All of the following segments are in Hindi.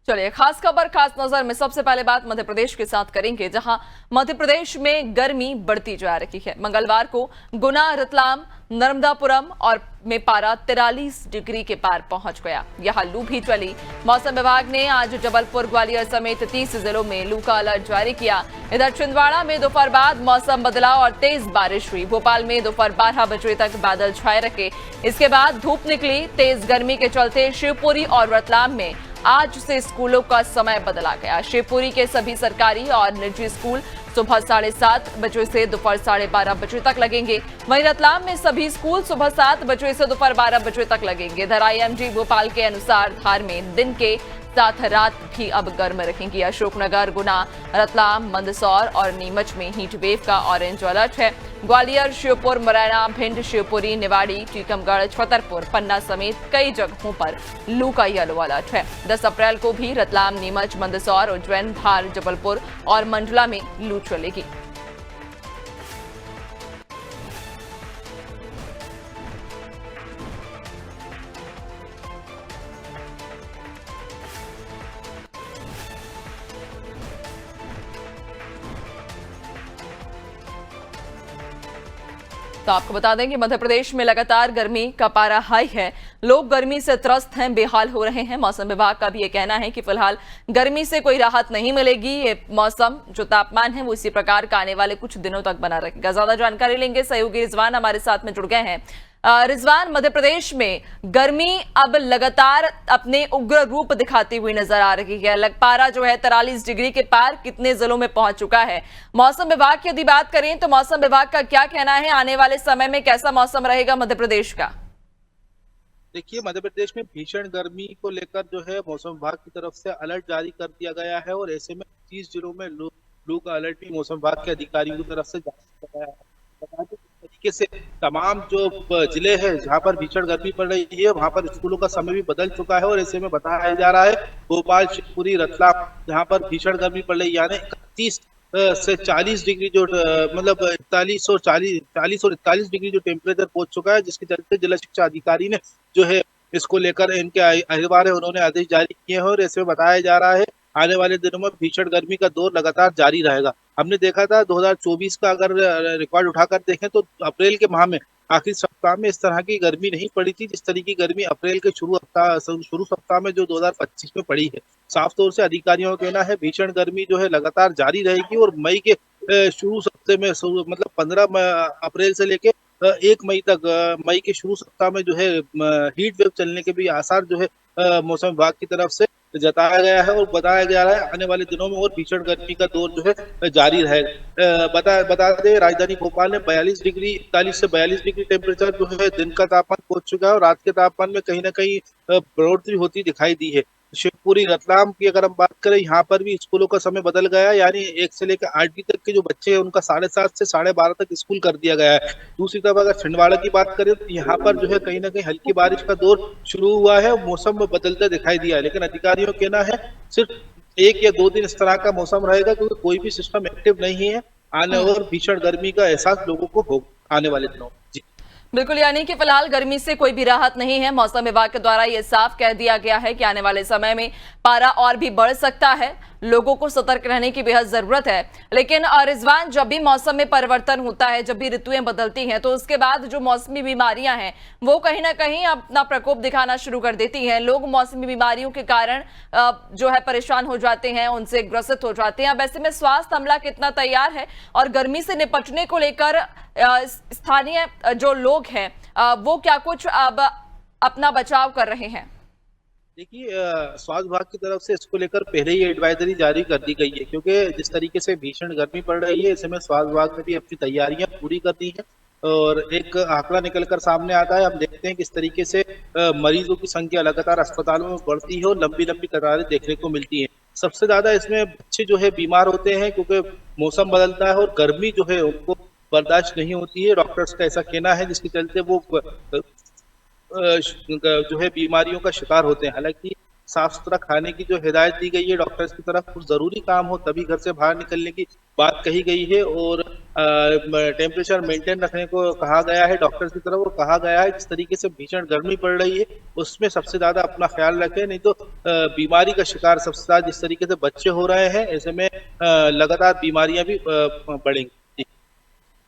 चलिए, खास खबर खास नजर में सबसे पहले बात मध्य प्रदेश के साथ करेंगे, जहां मध्य प्रदेश में गर्मी बढ़ती जा रही है। मंगलवार को गुना, रतलाम, नर्मदापुरम और में पारा 43 डिग्री के पार पहुंच गया। यहां लू भी चली। मौसम विभाग ने आज जबलपुर, ग्वालियर समेत 30 जिलों में लू का अलर्ट जारी किया। इधर छिंदवाड़ा में दोपहर बाद मौसम बदला और तेज बारिश हुई। भोपाल में दोपहर 12 बजे तक बादल छाए रखे, इसके बाद धूप निकली। तेज गर्मी के चलते शिवपुरी और रतलाम में आज से स्कूलों का समय बदला गया। शिवपुरी के सभी सरकारी और निजी स्कूल सुबह 7:30 बजे से दोपहर 12:30 बजे तक लगेंगे। वहीं रतलाम में सभी स्कूल सुबह 7 बजे से दोपहर 12 बजे तक लगेंगे। इधर आईएमडी भोपाल के अनुसार धार में दिन के साथ रात भी अब गर्म रहेंगी। अशोकनगर, गुना, रतलाम, मंदसौर और नीमच में हीट वेव का ऑरेंज अलर्ट है। ग्वालियर, श्योपुर, मुरैना, भिंड, शिवपुरी, निवाड़ी, टीकमगढ़, छतरपुर, पन्ना समेत कई जगहों पर लू का येलो अलर्ट है। 10 अप्रैल को भी रतलाम, नीमच, मंदसौर, उज्जैन, धार, जबलपुर और मंडला में लू चलेगी। तो आपको बता दें कि मध्य प्रदेश में लगातार गर्मी का पारा हाई है। लोग गर्मी से त्रस्त हैं, बेहाल हो रहे हैं। मौसम विभाग का भी ये कहना है कि फिलहाल गर्मी से कोई राहत नहीं मिलेगी। ये मौसम, जो तापमान है, वो इसी प्रकार का आने वाले कुछ दिनों तक बना रहेगा। ज्यादा जानकारी लेंगे, सहयोगी रिजवान हमारे साथ में जुड़ गए हैं। रिजवान, मध्य प्रदेश में गर्मी अब लगातार अपने उग्र रूप दिखाती हुई नजर आ रही है। पारा जो है 43 डिग्री के पार कितने जिलों में पहुंच चुका है। मौसम विभाग की यदि बात करें तो मौसम विभाग का क्या कहना है, आने वाले समय में कैसा मौसम रहेगा मध्य प्रदेश का? देखिए, मध्य प्रदेश में भीषण गर्मी को लेकर जो है मौसम विभाग की तरफ से अलर्ट जारी कर दिया गया है और ऐसे में 30 जिलों में लू का अलर्ट भी मौसम विभाग के अधिकारियों की तरफ से जारी किया गया है। बता दें, इस तरीके से तमाम जो जिले हैं जहां पर भीषण गर्मी पड़ रही है वहां पर स्कूलों का समय भी बदल चुका है और ऐसे में बताया जा रहा है भोपाल, शिवपुरी, रतलाम जहां पर भीषण गर्मी पड़ रही है, यानी 31 से 40 डिग्री जो मतलब 40 और 41 डिग्री जो टेम्परेचर पहुंच चुका है, जिसके चलते जिला शिक्षा अधिकारी ने जो है इसको लेकर इनके अखबार है उन्होंने आदेश जारी किए हैं और ऐसे में बताया जा रहा है आने वाले दिनों में भीषण गर्मी का दौर लगातार जारी रहेगा। हमने देखा था 2024 का अगर रिकॉर्ड उठाकर देखें तो अप्रैल के माह में आखिरी सप्ताह में इस तरह की गर्मी नहीं पड़ी थी जिस तरह की गर्मी अप्रैल के शुरू सप्ताह में जो 2025 में पड़ी है। साफ तौर से अधिकारियों का कहना है भीषण गर्मी जो है लगातार जारी रहेगी और मई के शुरू सप्ताह में मतलब 15 अप्रैल से लेके 1 मई तक मई के शुरू सप्ताह में जो है हीट वेव चलने के भी आसार जो है मौसम विभाग की तरफ से जताया गया है और बताया जा रहा है आने वाले दिनों में और भीषण गर्मी का दौर जो है जारी रहेगा। बता दें, राजधानी भोपाल में 41 से 42 डिग्री टेम्परेचर जो है दिन का तापमान पहुंच चुका है और रात के तापमान में कहीं ना कहीं बढ़ोतरी होती दिखाई दी है। शिवपुरी, रतलाम की अगर हम बात करें, यहाँ पर भी स्कूलों का समय बदल गया है, यानी 1 से लेकर 8वीं तक के जो बच्चे हैं उनका 7:30 से 12:30 तक स्कूल कर दिया गया है। दूसरी तरफ अगर छिंदवाड़ा की बात करें तो यहाँ पर जो है कहीं ना कहीं हल्की बारिश का दौर शुरू हुआ है, मौसम में बदलता दिखाई दिया है, लेकिन अधिकारियों का कहना है सिर्फ 1 या 2 दिन इस तरह का मौसम रहेगा क्योंकि कोई भी सिस्टम एक्टिव नहीं है आने और भीषण गर्मी का एहसास लोगों को हो आने वाले दिनों में। बिल्कुल, यानी कि फिलहाल गर्मी से कोई भी राहत नहीं है। मौसम विभाग के द्वारा यह साफ कह दिया गया है कि आने वाले समय में पारा और भी बढ़ सकता है। लोगों को सतर्क रहने की बेहद जरूरत है। लेकिन रिजवान, जब भी मौसम में परिवर्तन होता है, जब भी ऋतुएं बदलती हैं, तो उसके बाद जो मौसमी बीमारियां हैं वो कहीं ना कहीं अपना प्रकोप दिखाना शुरू कर देती हैं। लोग मौसमी बीमारियों के कारण जो है परेशान हो जाते हैं, उनसे ग्रसित हो जाते हैं। अब ऐसे में स्वास्थ्य अमला कितना तैयार है और गर्मी से निपटने को लेकर स्थानीय जो लोग हैं वो क्या कुछ अब अपना बचाव कर रहे हैं? देखिए, स्वास्थ्य विभाग की तरफ से इसको लेकर पहले ही एडवाइजरी जारी कर दी गई है क्योंकि जिस तरीके से भीषण गर्मी पड़ रही है, ऐसे में स्वास्थ्य विभाग ने भी अपनी तैयारियां पूरी कर दी है और एक आंकड़ा निकलकर सामने आता है। हम देखते हैं किस तरीके से मरीजों की संख्या लगातार अस्पतालों में बढ़ती है और लंबी लंबी कतारें देखने को मिलती है। सबसे ज्यादा इसमें बच्चे जो है बीमार होते हैं क्योंकि मौसम बदलता है और गर्मी जो है उनको बर्दाश्त नहीं होती है, डॉक्टर्स का ऐसा कहना है, जिसके चलते वो जो है बीमारियों का शिकार होते हैं। हालांकि साफ सुथरा खाने की जो हिदायत दी गई है डॉक्टर्स की तरफ, कुछ जरूरी काम हो तभी घर से बाहर निकलने की बात कही गई है और टेम्परेचर मेंटेन रखने को कहा गया है डॉक्टर्स की तरफ। और कहा गया है जिस तरीके से भीषण गर्मी पड़ रही है उसमें सबसे ज्यादा अपना ख्याल रखें, नहीं तो बीमारी का शिकार सबसे ज्यादा जिस तरीके से बच्चे हो रहे हैं, ऐसे में लगातार बीमारियां भी बढ़ेंगी।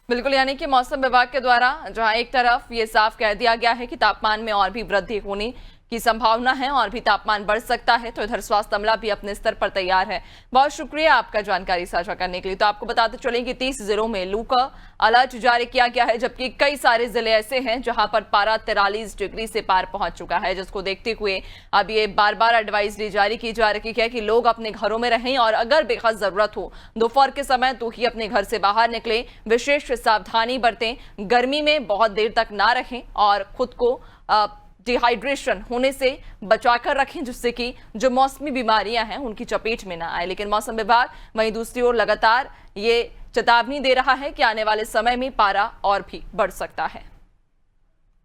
बिल्कुल, यानी कि मौसम विभाग के द्वारा जहां एक तरफ ये साफ कह दिया गया है कि तापमान में और भी वृद्धि होने की संभावना है और भी तापमान बढ़ सकता है, तो इधर स्वास्थ्य अमला भी अपने स्तर पर तैयार है। बहुत शुक्रिया आपका जानकारी साझा करने के लिए। तो आपको बताते चलें कि 30 जिलों में लू का अलर्ट जारी किया गया है, जबकि कई सारे जिले ऐसे हैं जहां पर पारा 43 डिग्री से पार पहुंच चुका है, जिसको देखते हुए अब ये बार बार एडवाइजरी जारी की जा रही है कि लोग अपने घरों में रहें और अगर बेहद जरूरत हो दोपहर के समय तो ही अपने घर से बाहर निकलें, विशेष सावधानी बरतें, गर्मी में बहुत देर तक ना रहें और खुद को डिहाइड्रेशन होने से बचाकर रखें, जिससे कि जो मौसमी बीमारियां हैं उनकी चपेट में ना आए। लेकिन मौसम विभाग वहीं दूसरी ओर लगातार ये चेतावनी दे रहा है कि आने वाले समय में पारा और भी बढ़ सकता है।